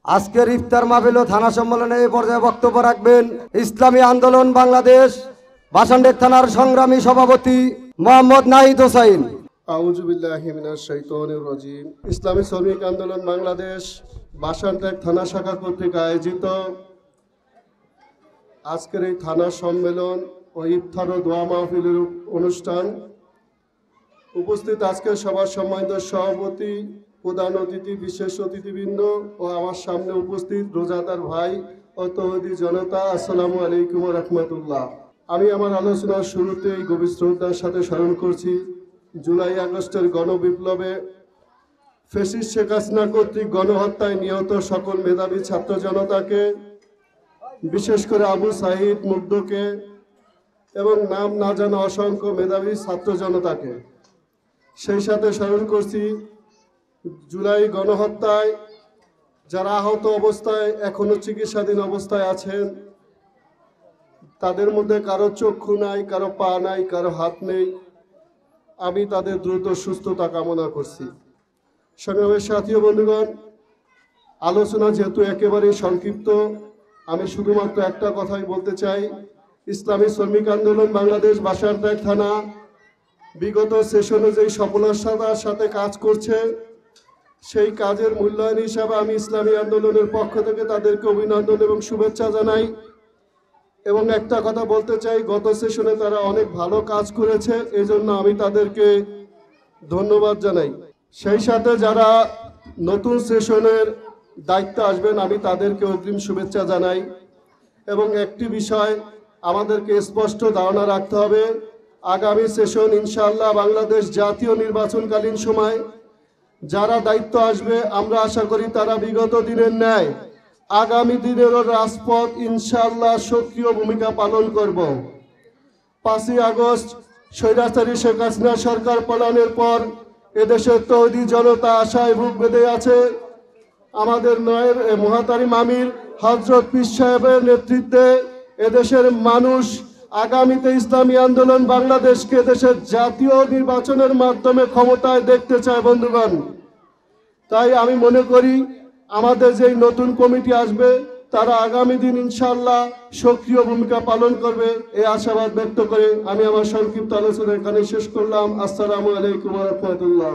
আজকের ইফতার মাহফিল ও থানা সম্মেলনে এই পর্যায়ে বক্তব্য রাখবেন ইসলামী আন্দোলন বাংলাদেশ বাসানডেক থানার সংগ্রামী সভাপতি মোহাম্মদ নাহিদ হোসাইন। আউযু বিল্লাহি মিনাশ শাইতানির রাজিম। ইসলামী শ্রমিক আন্দোলন বাংলাদেশ বাসানডেক থানা শাখা কর্তৃক আয়োজিত আজকের এই থানা সম্মেলন ও ইফতার ও দোয়া মাহফিলের অনুষ্ঠান উপস্থিত আজকের সভার সম্মানিত সভাপতি, প্রধান অতিথি, বিশেষ অতিথিবৃন্দ ও আমার সামনে উপস্থিত রোজাদার ভাই ও তৌহিদি জনতা, আসসালামু আলাইকুম ওয়া রাহমাতুল্লাহ। আমি আমার আলোচনার শুরুতেই গভীর শ্রদ্ধার সাথে স্মরণ করছি জুলাই আগস্টের গণবিপ্লবে ফ্যাসিস্ট শেখ হাসিনা কর্তৃক গণহত্যায় নিহত সকল মেধাবী ছাত্র জনতাকে, বিশেষ করে আবু সাঈদ মুগ্ধকে এবং নাম না জানা অসংখ্য মেধাবী ছাত্র জনতাকে। সেই সাথে স্মরণ করছি জুলাই গণহত্যায় যারা আহত অবস্থায় এখনো চিকিৎসাধীন অবস্থায় আছেন, তাদের মধ্যে কারো চক্ষু নাই, কারো পা নাই, কারো হাত নেই। আমি তাদের দ্রুত সুস্থতা কামনা করছি। সংগ্রামের সাথী বন্ধুগণ, আলোচনা যেহেতু একেবারেই সংক্ষিপ্ত, আমি শুধুমাত্র একটা কথাই বলতে চাই। ইসলামী শ্রমিক আন্দোলন বাংলাদেশ বাসানডেক থানা বিগত সেশনে যেই সফলতার সাথে কাজ করছে, সেই কাজের মূল্যায়ন হিসাবে আমি ইসলামী আন্দোলনের পক্ষ থেকে তাদেরকে অভিনন্দন এবং শুভেচ্ছা জানাই। এবং একটা কথা বলতে চাই, গত সেশনে তারা অনেক ভালো কাজ করেছে, এই জন্য আমি তাদেরকে ধন্যবাদ জানাই। সেই সাথে যারা নতুন সেশনের দায়িত্ব আসবেন, আমি তাদেরকে অগ্রিম শুভেচ্ছা জানাই। এবং একটি বিষয় আমাদেরকে স্পষ্ট ধারণা রাখতে হবে, আগামী সেশন ইনশাআল্লাহ বাংলাদেশ জাতীয় নির্বাচনকালীন সময় যারা দায়িত্ব আসবে, আমরা আশা করি তারা বিগত দিনের ন্যায় আগামী দিনেরও রাজপথ ইনশাআল্লাহ সক্রিয় ভূমিকা পালন করব। 5ই আগস্ট স্বৈরাচারী শেখ হাসিনা সরকার পলায়নের পর এদেশের তৌহিদি জনতা আশায় বুক বেঁধে আছে। আমাদের নয়ের মহাতারিম আমির হযরত পীর সাহেবের নেতৃত্বে এদেশের মানুষ আগামীতে ইসলামী আন্দোলন বাংলাদেশকে দেশের জাতীয় নির্বাচনের মাধ্যমে ক্ষমতায় দেখতে চায় বন্ধুগণ। তাই আমি মনে করি আমাদের যেই নতুন কমিটি আসবে, তারা আগামী দিন ইনশাআল্লাহ সক্রিয় ভূমিকা পালন করবে, এই আশাবাদ ব্যক্ত করে আমি আমার সংক্ষিপ্ত আলোচনা এখানে শেষ করলাম। আসসালামু আলাইকুম ওয়া রাহমাতুল্লাহ।